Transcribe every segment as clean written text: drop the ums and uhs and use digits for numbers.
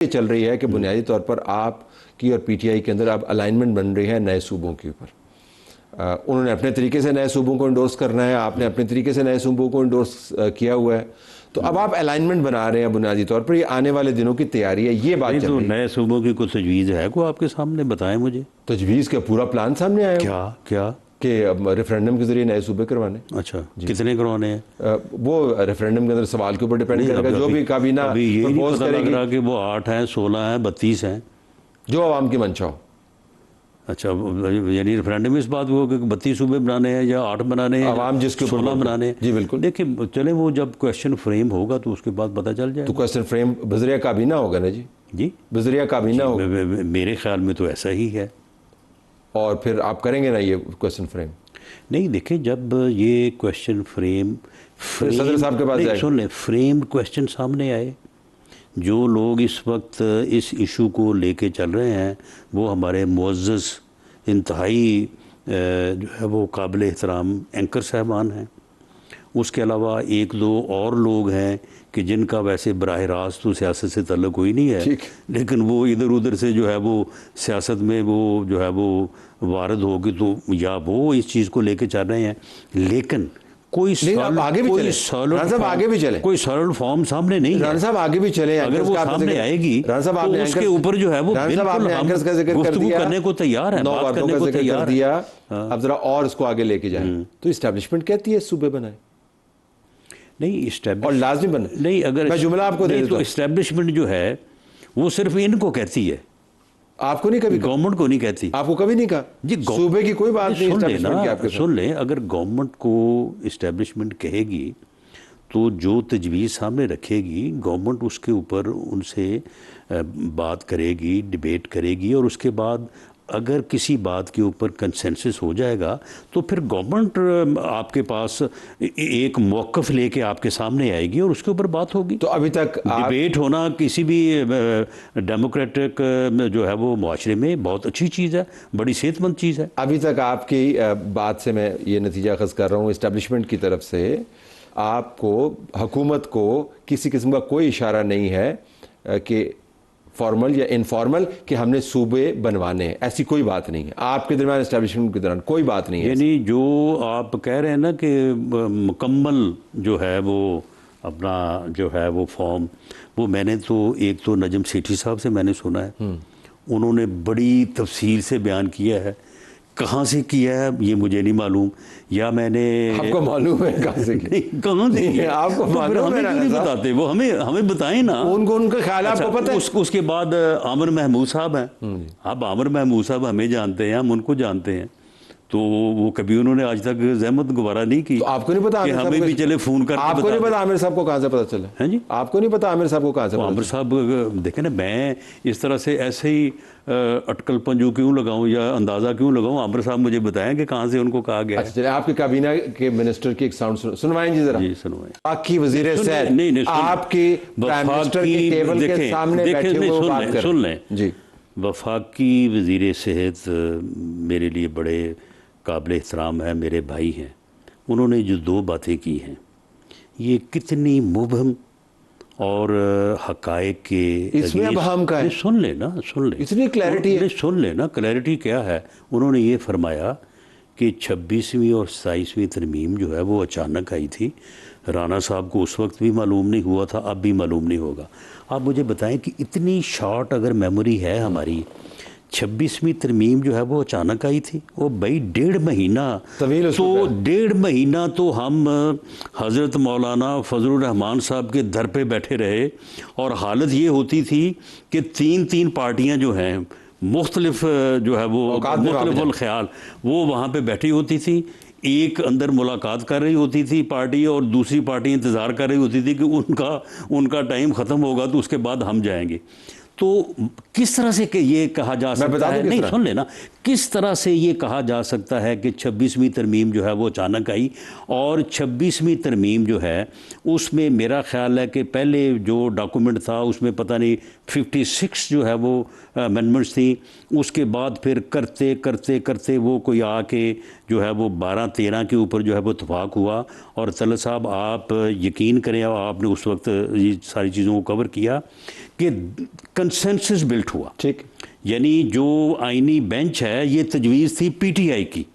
ये चल रही है कि बुनियादी तौर पर आपकी और पीटीआई के अंदर अब अलाइनमेंट बन रही है नए सूबों के ऊपर। उन्होंने अपने तरीके से नए सूबों को इंडोर्स करना है, आपने अपने तरीके से नए सूबों को इंडोर्स किया हुआ है, तो अब आप अलाइनमेंट बना रहे हैं बुनियादी तौर पर। ये आने वाले दिनों की तैयारी है, ये बात चल रही है। नए सूबों की कुछ तजवीज़ है को आपके सामने बताएं मुझे। तजवीज़ का पूरा प्लान सामने आया क्या क्या कि रेफरेंडम के जरिए नए सूबे करवाने। अच्छा, कितने करवाने हैं? वो रेफरेंडम के अंदर सवाल के ऊपर डिपेंड करेगा। जो भी काबीना प्रपोज करेगी कि वो 8 हैं, 16 हैं, 32 हैं, जो आवाम की मंशा हो। अच्छा, यानी रेफरेंडम इस बात को कि 32 सूबे बनाने हैं या 8 बनाने हैं, आवाम जिसके 16 बनाने हैं। जी बिल्कुल। देखिए चले, वो जब क्वेश्चन फ्रेम होगा तो उसके बाद पता चल जाएगा। तो क्वेश्चन फ्रेम बजरिया काबीना होगा ना जी? जी, बजरिया काबीना होगा। मेरे ख्याल में तो ऐसा ही है। और फिर आप करेंगे ना ये क्वेश्चन फ्रेम? नहीं, देखिए, जब ये क्वेश्चन फ्रेम सदर साहब के पास सुन लें, फ्रेम्ड क्वेश्चन सामने आए, जो लोग इस वक्त इस इशू को लेके चल रहे हैं वो हमारे मुअज़्ज़ज़ इंतहाई जो है वो काबिल एहतराम एंकर साहबान हैं। उसके अलावा एक दो और लोग हैं कि जिनका वैसे बराह रास्त तो सियासत से ताल्लुक़ कोई नहीं है, लेकिन वो इधर उधर से जो है वो सियासत में वो जो है वो वारद होगी, तो या वो इस चीज़ को लेके चल रहे हैं। लेकिन कोई आगे भी चले, आगे भी चले, कोई सरल फॉर्म सामने नहीं है। राना साहब आगे भी चले, अगर वो सामने आएगी तो उसके ऊपर जो है वो गुफ्तगू करने को तैयार है, बात करने को तैयार है। अब जरा और इसको आगे लेके जाए तो इस्टेब्लिशमेंट कहती है सूबे बनाए, नहीं और लाजमी बना नहीं। अगर मैं जुमला आपको दे तो इस्टेब्लिशमेंट जो है वो सिर्फ इनको कहती है, आपको नहीं, कभी गवर्नमेंट को नहीं कहती। आपको कभी नहीं कहा जी सूबे की कोई बात नहीं। सुन लें, अगर गवर्नमेंट को इस्टेब्लिशमेंट कहेगी तो जो तजवीज़ सामने रखेगी गवर्नमेंट उसके ऊपर उनसे बात करेगी, डिबेट करेगी, और उसके बाद अगर किसी बात के ऊपर कंसेंसस हो जाएगा तो फिर गवर्नमेंट आपके पास एक मौक़िफ़ लेके आपके सामने आएगी और उसके ऊपर बात होगी। तो अभी तक डिबेट होना किसी भी डेमोक्रेटिक जो है वो मुआशरे में बहुत अच्छी चीज़ है, बड़ी सेहतमंद चीज़ है। अभी तक आपकी बात से मैं ये नतीजा अखज़ कर रहा हूँ, इस्टेब्लिशमेंट की तरफ से आपको, हुकूमत को किसी किस्म का कोई इशारा नहीं है कि फॉर्मल या इनफॉर्मल कि हमने सूबे बनवाने हैं, ऐसी कोई बात नहीं है आपके दरमियान इस्टेब्लिशमेंट के दौरान, कोई बात नहीं है। यानी जो आप कह रहे हैं ना कि मुकम्मल जो है वो अपना जो है वो फॉर्म, वो मैंने तो एक तो नजम सेठी साहब से मैंने सुना है, उन्होंने बड़ी तफसील से बयान किया है। कहाँ से किया है ये मुझे नहीं मालूम, या मैंने आपको मालूम है कहाँ से किया? कहाँ से किया आपको तो फिर हमें क्यों नहीं बताते? वो हमें बताएं ना, उनका ख्याल आपको पता है। उसके बाद आमिर महमूद साहब हैं, अब आमिर महमूद साहब हमें जानते हैं, हम उनको जानते हैं, तो वो कभी उन्होंने आज तक जहमत गुबारा नहीं की। तो आपको नहीं पता कि हमें भी चले फ़ोन करके? आपको नहीं पता आमिर साहब को कहाँ से पता चला है जी? आपको नहीं पता आमिर साहब को कहाँ से? आमिर साहब देखें ना, मैं इस तरह से ऐसे ही अटकल पंजू क्यों लगाऊं या अंदाज़ा क्यों लगाऊं? आमिर साहब मुझे बताएं कि कहाँ से उनको कहा गया। अच्छा चलिए, आपकी काबीना के मिनिस्टर की एक साउंड सुनवाएं जी जरा। जी सुनवाएं। आपकी वज़ीर सेहत आपकी प्राइम मिनिस्टर की टेबल के सामने बैठे हुए बात कर, सुन लें जी। वफाकी वज़ीर सेहत मेरे लिए बड़े काबिल एहतराम है, मेरे भाई हैं। उन्होंने जो 2 बातें की हैं ये कितनी मुबहम और हक़ाइक़ के इसमें अब हम का है। सुन लेना, सुन ले, इतनी क्लैरिटी है। सुन लेना, क्लैरिटी क्या है? उन्होंने ये फरमाया कि 26वीं और 27वीं तरमीम जो है वो अचानक आई थी। राना साहब को उस वक्त भी मालूम नहीं हुआ था, अब भी मालूम नहीं होगा। आप मुझे बताएं कि इतनी शॉर्ट अगर मेमोरी है हमारी, 26वीं तरमीम जो है वो अचानक आई थी। वो भाई 1.5 महीना, तो 1.5 महीना तो हम हज़रत मौलाना फजलुर रहमान साहब के दर पे बैठे रहे, और हालत ये होती थी कि 3 पार्टियां जो हैं मुख्तलिफ जो है वो मुख्तलिफ ख्याल वो वहाँ पे बैठी होती थी। एक अंदर मुलाकात कर रही होती थी पार्टी, और दूसरी पार्टी इंतज़ार कर रही होती थी कि उनका टाइम ख़त्म होगा तो उसके बाद हम जाएंगे। तो किस तरह से ये कहा जा सकता है, नहीं तरह? सुन लेना, किस तरह से ये कहा जा सकता है कि 26वीं तरमीम जो है वो अचानक आई, और 26वीं तरमीम जो है उसमें मेरा ख्याल है कि पहले जो डॉक्यूमेंट था उसमें पता नहीं 56 जो है वो अमेंडमेंट्स थी, उसके बाद फिर करते करते करते वो कोई आके जो है वो 12-13 के ऊपर जो है वो इत्तफाक हुआ। और तलत साहब आप यकीन करें, आपने उस वक्त ये सारी चीज़ों को कवर किया कि कंसेंसस बिल्ट हुआ। ठीक, यानी जो आईनी बेंच है ये तजवीज़ थी पीटीआई की,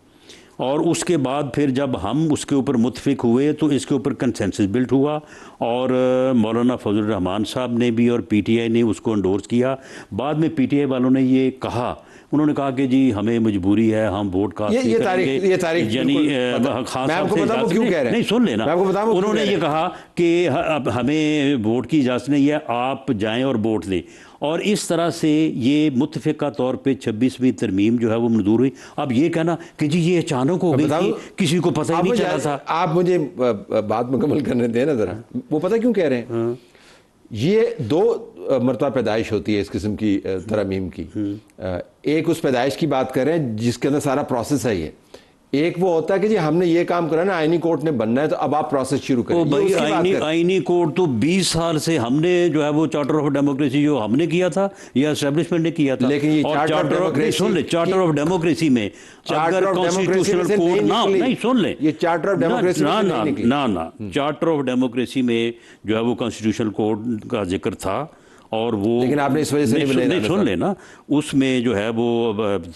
और उसके बाद फिर जब हम उसके ऊपर मुतफिक हुए तो इसके ऊपर कंसेंसस बिल्ट हुआ, और मौलाना फजल रहमान साहब ने भी और पीटीआई ने उसको एंडोर्स किया। बाद में पीटीआई वालों ने ये कहा, उन्होंने कहा कि जी हमें मजबूरी है, हम वोट कास्ट ये तारीख यानी खास नहीं सुन लेना, उन्होंने ये कहा कि अब हमें वोट की इजाज़त नहीं है, आप जाएं और वोट दें, और इस तरह से ये मुतफ़िका तौर पे 26वीं तरमीम जो है वो मंजूर हुई। अब ये कहना कि जी ये अचानक हो गई थी, किसी को पता ही नहीं चला था। आप मुझे बात मुकम्मल करने दें ना ज़रा। वो पता क्यों कह रहे हैं? ये 2 मरतबा पैदाइश होती है इस किस्म की तरमीम की। एक उस पैदाइश की बात करें जिसके अंदर सारा प्रोसेस है। ये एक वो होता है कि जी हमने ये काम करा ना, आईनी कोर्ट ने बनना है तो अब आप प्रोसेस शुरू करें। भाई आईनी कोर्ट तो 20 साल से हमने जो है वो चार्टर ऑफ डेमोक्रेसी जो हमने किया था या एस्टेब्लिशमेंट ने किया था, लेकिन ये चार्टर ऑफ डेमोक्रेसी में अगर कॉन्स्टिट्यूशनल कोड ना, नहीं सुन ले, ये चार्टर ऑफ डेमोक्रेसी ना चार्टर ऑफ डेमोक्रेसी में जो है वो कॉन्स्टिट्यूशनल कोड का जिक्र था, और वो लेकिन आपने इस वजह से नहीं सुन लेना, उसमें जो है वो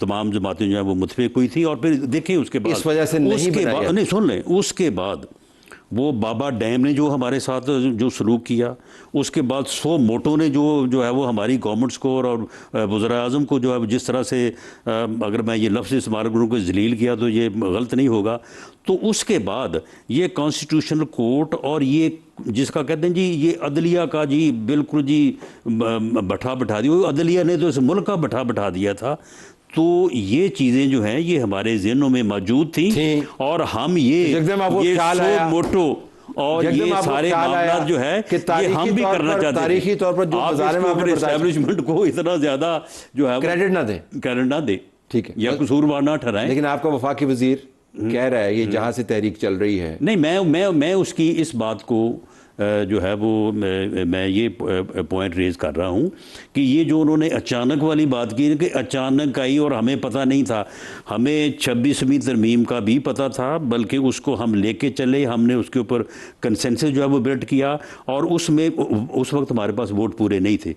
तमाम जमातें जो है वो मुतफिक हुई थी। और फिर देखिए उसके बाद इस वजह से नहीं सुन लें, उसके बाद वो बाबा डैम ने जो हमारे साथ जो सलूक किया, उसके बाद 100 मोटो ने जो है वो हमारी गवर्नमेंट्स को और वज़ीर आज़म को जो है जिस तरह से, अगर मैं ये लफ्ज़ इस्तेमाल करूँ को जलील किया तो ये गलत नहीं होगा, तो उसके बाद ये कॉन्स्टिट्यूशनल कोर्ट और ये जिसका कहते हैं जी ये अदलिया का जी बिल्कुल जी बैठा दिया, अदलिया ने तो इस मुल्क का बैठा दिया था। तो ये चीज़ें जो हैं ये हमारे ज़हनों में मौजूद थी, और हम ये मोटो और ये सारे मामला जो है ये हम भी करना चाहते हैं। तारीखी तौर पर जो एस्टैब्लिशमेंट को इतना ज़्यादा जो है क्रेडिट ना दे, ठीक है, या कसूरवार ना ठहराएं। लेकिन आपका वफाकी वजीर कह रहा है ये जहाँ से तहरीक चल रही है। नहीं, मैं उसकी इस बात को जो है वो मैं ये पॉइंट रेज कर रहा हूँ कि ये जो उन्होंने अचानक वाली बात की कि अचानक आई और हमें पता नहीं था, हमें 26वीं तरमीम का भी पता था, बल्कि उसको हम लेके चले, हमने उसके ऊपर कंसेंसस जो है वो बिल्ड किया, और उसमें उस वक्त हमारे पास वोट पूरे नहीं थे,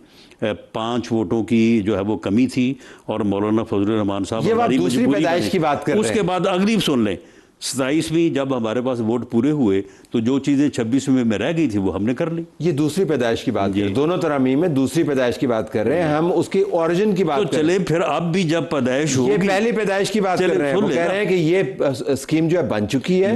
5 वोटों की जो है वो कमी थी, और मौलाना फजल रहमान साहब दूसरी पैदाइश की बात कर रहे हैं। उसके बाद अगली सुन लें, 27वीं जब हमारे पास वोट पूरे हुए तो जो चीज़ें 26वीं में रह गई थी वो हमने कर ली। ये दूसरी पैदाइश की बात कर रहे हैं, दोनों तरमीम में दूसरी पैदाइश की बात कर रहे हैं, हम उसकी ओरिजिन की बात तो चले फिर अब भी जब पैदाइश होगी, ये पहली पैदाइश की बात कर रहे हैं, वो कह रहे हैं कि ये स्कीम जो है बन चुकी है।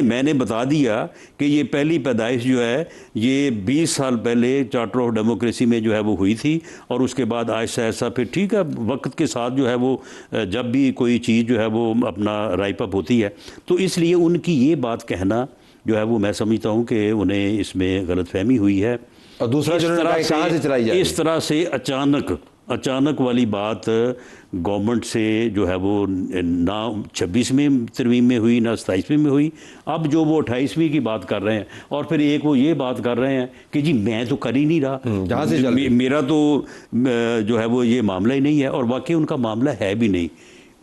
मैंने बता दिया कि ये पहली पैदाइश जो है ये 20 साल पहले चार्टर ऑफ डेमोक्रेसी में जो है वो हुई थी, और उसके बाद आहिस्ता आहिस्ता फिर ठीक है वक्त के साथ जो है वो जब भी कोई चीज़ जो है वो अपना राइप अप होती है, तो इसलिए उनकी ये बात कहना जो है वो मैं समझता हूँ कि उन्हें इसमें गलतफहमी हुई है। और दूसरा कहाँ से चलाई जाए, इस तरह से अचानक वाली बात गवर्नमेंट से जो है वो ना 26वीं तरमीम में हुई ना 27वीं में हुई। अब जो वो 28वीं की बात कर रहे हैं, और फिर एक वो ये बात कर रहे हैं कि जी मैं तो कर ही नहीं रहा, जहाँ से मेरा तो जो है वो ये मामला ही नहीं है, और वाकई उनका मामला है भी नहीं।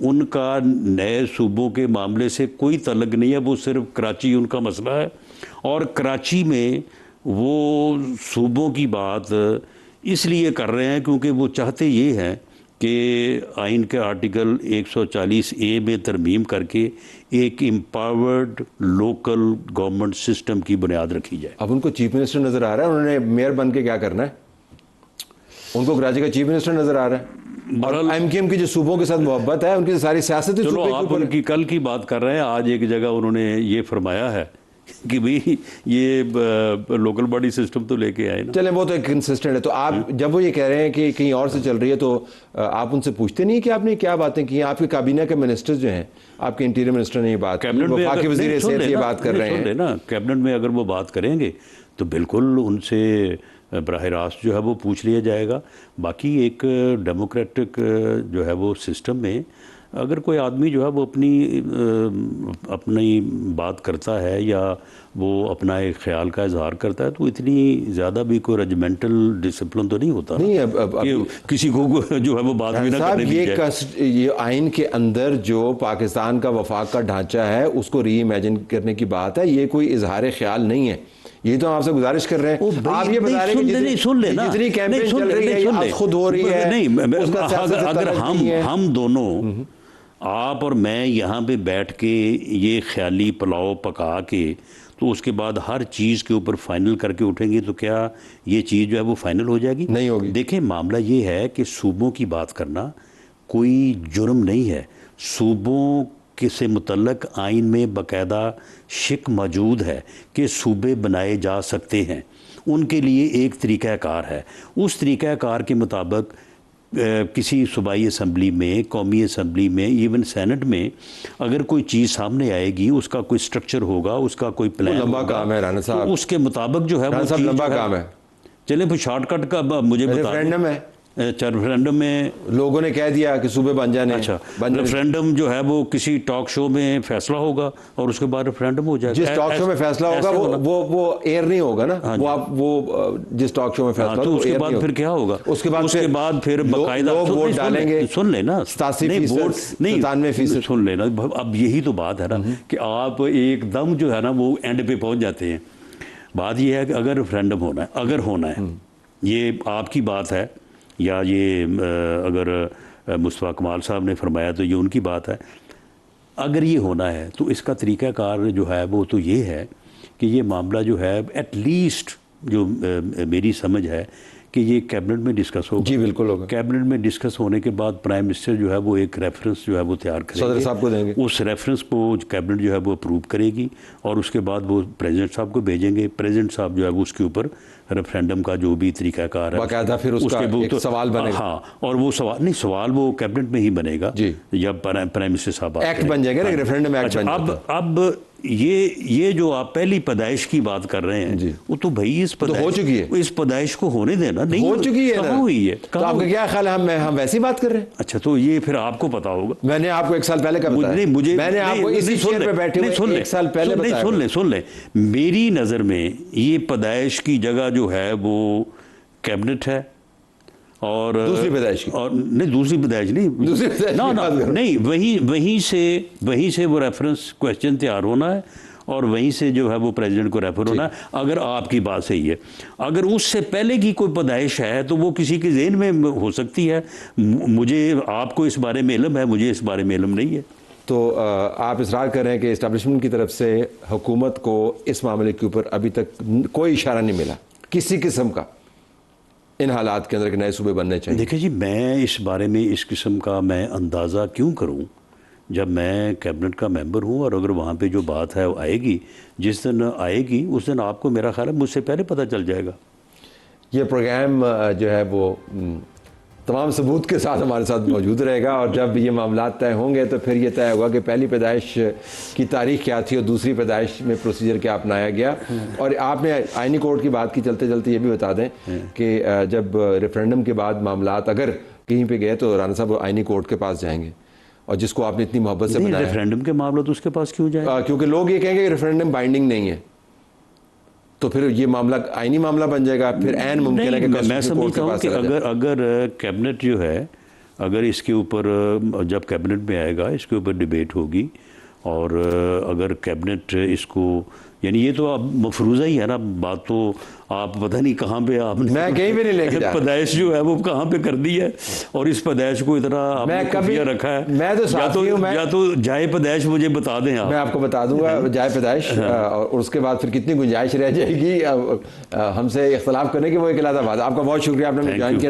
उनका नए सूबों के मामले से कोई तल्लुक़ नहीं है, वो सिर्फ कराची उनका मसला है, और कराची में वो सूबों की बात इसलिए कर रहे हैं क्योंकि वो चाहते ये हैं कि आइन के आर्टिकल 140A में तरमीम करके एक एम्पावर्ड लोकल गवर्नमेंट सिस्टम की बुनियाद रखी जाए। अब उनको चीफ मिनिस्टर नज़र आ रहा है, उन्होंने मेयर बन के क्या करना है, उनको कराची का चीफ मिनिस्टर नज़र आ रहा है, और एमकेएम की जो सूबों के साथ मोहब्बत है उनकी सारी सियासत। चलो आप उनकी कल की बात कर रहे हैं, आज एक जगह उन्होंने ये फरमाया है कि भाई ये लोकल बॉडी सिस्टम तो लेके आए ना। चले वो तो एक कंसिस्टेंट है, तो आप जब वो ये कह रहे हैं कि कहीं और से चल रही है, तो आप उनसे पूछते नहीं कि आपने क्या बातें की? आपके काबीना के मिनिस्टर्स जो हैं, आपके इंटीरियर मिनिस्टर ने ये बात, कैबिनेट में वफाकी वज़ीर सेहत ये बात कर रहे हैं ना, कैबिनेट में अगर वो बात करेंगे तो बिल्कुल उनसे बराह रास्त जो है वो पूछ लिया जाएगा। बाकी एक डेमोक्रेटिक जो है वो सिस्टम में अगर कोई आदमी जो है वो अपनी बात करता है या वो अपना एक ख्याल का इजहार करता है तो इतनी ज़्यादा भी कोई रजमेंटल डिसिप्लिन तो नहीं होता नहीं। अब किसी को जो है वो बात भी ना करने दी जाए। ये आइन के अंदर जो पाकिस्तान का वफाक का ढांचा है उसको री इमेजिन करने की बात है, ये कोई इजहार ख्याल नहीं है। ये तो आपसे गुजारिश कर रहे हैं, आप ये बता रहे हैं कि सुन लेना, जितनी कैंपेन चल रही है आज खुद हो रही है। नहीं, अगर हम दोनों आप और मैं यहाँ पे बैठ के ये ख्याली पुलाव पका के तो उसके बाद हर चीज़ के ऊपर फाइनल करके उठेंगे तो क्या ये चीज़ जो है वो फाइनल हो जाएगी? नहीं होगी। देखें, मामला ये है कि सूबों की बात करना कोई जुर्म नहीं है। सूबों के से मुतल्लक आइन में बाकायदा शिक मौजूद है कि सूबे बनाए जा सकते हैं, उनके लिए एक तरीक़ाकार है। उस तरीक़ाकार के मुताबिक किसी सूबाई असम्बली में, कौमी असम्बली में, इवन सेनेट में अगर कोई चीज़ सामने आएगी, उसका कोई स्ट्रक्चर होगा, उसका कोई प्लान लंबा काम है राना साहब, तो उसके मुताबिक जो है वो लंबा काम है। चले फिर शॉर्टकट का मुझे बता, रेफरेंडम है, रेफरेंडम में लोगों ने कह दिया कि सूबे बन जाने। अच्छा, रेफरेंडम जो है वो किसी टॉक शो में फैसला होगा और उसके बाद रेफरेंडम हो जाएगा। जिस टॉक शो में फैसला होगा वो एयर नहीं होगा ना। वो जिस टॉक शो में फैसला तो उसके बाद फिर क्या होगा? उसके बाद फिर बाकायदा लोग वोट डालेंगे। सुन लेना, 97%। सुन लेना, अब यही तो बात है ना कि आप एकदम जो है ना वो एंड पे पहुंच जाते हैं। बात ये है कि अगर रेफरेंडम होना है, अगर होना है, ये आपकी बात है या ये अगर मुस्तफ़ा कमाल साहब ने फरमाया तो ये उनकी बात है। अगर ये होना है तो इसका तरीक़ाकार जो है वो तो ये है कि ये मामला जो है एटलीस्ट जो मेरी समझ है कि ये कैबिनेट में डिस्कस होगा। जी बिल्कुल होगा। कैबिनेट में डिस्कस होने के बाद प्राइम मिनिस्टर जो है वो एक रेफरेंस जो है वो तैयार करेंगे, सदर साहब को देंगे। उस रेफरेंस को कैबिनेट जो है वो अप्रूव करेगी और उसके बाद वो प्रेसिडेंट साहब को भेजेंगे। प्रेसिडेंट साहब जो है वो उसके ऊपर रेफरेंडम का जो भी तरीकाकार है बाकायदा फिर उसका एक सवाल बनेगा। हाँ, और वो सवाल वो कैबिनेट में ही बनेगा जब प्राइम मिनिस्टर साहब एक्ट बन जाएगा, रेफरेंडम एक्ट बन जाएगा। अब ये जो आप पहली पैदाइश की बात कर रहे हैं वो तो भाई इस पैदाइश हो चुकी है, इस पैदाइश को होने देना। नहीं हो चुकी है, कहाँ हुई है? तो आपका क्या ख्याल है? हम वैसी बात कर रहे हैं। अच्छा, तो ये फिर आपको पता होगा। मैंने आपको एक साल पहले का बताया। मैंने आपको इसी चेयर पे बैठे हुए एक साल पहले बताया। सुन ले, मेरी नज़र में ये पैदाइश की जगह जो है वो कैबिनेट है और दूसरी पैदाइश की, और नहीं दूसरी पैदाइश नहीं, ना नहीं, वहीं से वो रेफरेंस क्वेश्चन तैयार होना है और वहीं से जो है वो प्रेसिडेंट को रेफर होना है। अगर आपकी बात सही है, अगर उससे पहले की कोई पैदाइश है तो वो किसी के ज़हन में हो सकती है। मुझे आपको इस बारे में इल्म है, मुझे इस बारे में इल्म नहीं है। तो आप इसरार कर रहे हैं कि इस्टेब्लिशमेंट की तरफ से हुकूमत को इस मामले के ऊपर अभी तक कोई इशारा नहीं मिला किसी किस्म का इन हालात के अंदर कि नए सूबे बनने चाहिए? देखिए जी, मैं इस बारे में इस किस्म का मैं अंदाज़ा क्यों करूं जब मैं कैबिनेट का मेंबर हूं, और अगर वहाँ पे जो बात है वो आएगी, जिस दिन आएगी उस दिन आपको मेरा ख्याल है मुझसे पहले पता चल जाएगा। ये प्रोग्राम जो है वो तमाम सबूत के साथ हमारे साथ मौजूद रहेगा और जब ये मामला तय होंगे तो फिर ये तय होगा कि पहली पैदाइश की तारीख क्या थी और दूसरी पैदाइश में प्रोसीजर क्या अपनाया गया। और आपने आइनी कोर्ट की बात की, चलते चलते ये भी बता दें कि जब रेफरेंडम के बाद मामलात अगर कहीं पे गए तो राना साहब आइनी कोर्ट के पास जाएंगे, और जिसको आपने इतनी मोहब्बत से बनाया। रेफरेंडम के मामला तो उसके पास क्यों जाए? क्योंकि लोग ये कहेंगे रेफरेंडम बाइंडिंग नहीं है, तो फिर ये मामला आईनी मामला बन जाएगा। फिर ऐन मुमकिन है कि मैं समझता हूँ कि अगर कैबिनेट जो है, अगर इसके ऊपर जब कैबिनेट में आएगा इसके ऊपर डिबेट होगी और अगर कैबिनेट इसको, यानी ये तो अब मफरूज़ा ही है ना, बात तो आप पता नहीं कहाँ पे आपने, मैं कहीं भी नहीं लेके जा, पैदाइश जो है वो कहाँ पे कर दी है और इस पैदाइश को इतना आपने खुफिया रखा है। मैं तो या तो जाए पैदाइश मुझे बता दें आप, मैं आपको बता दूंगा जाए पैदाइश, और उसके बाद फिर कितनी गुंजाइश रह जाएगी हमसे इख्तलाफ करने की, वो एक अलग बात। आपका बहुत शुक्रिया, आपने ज्वाइन किया।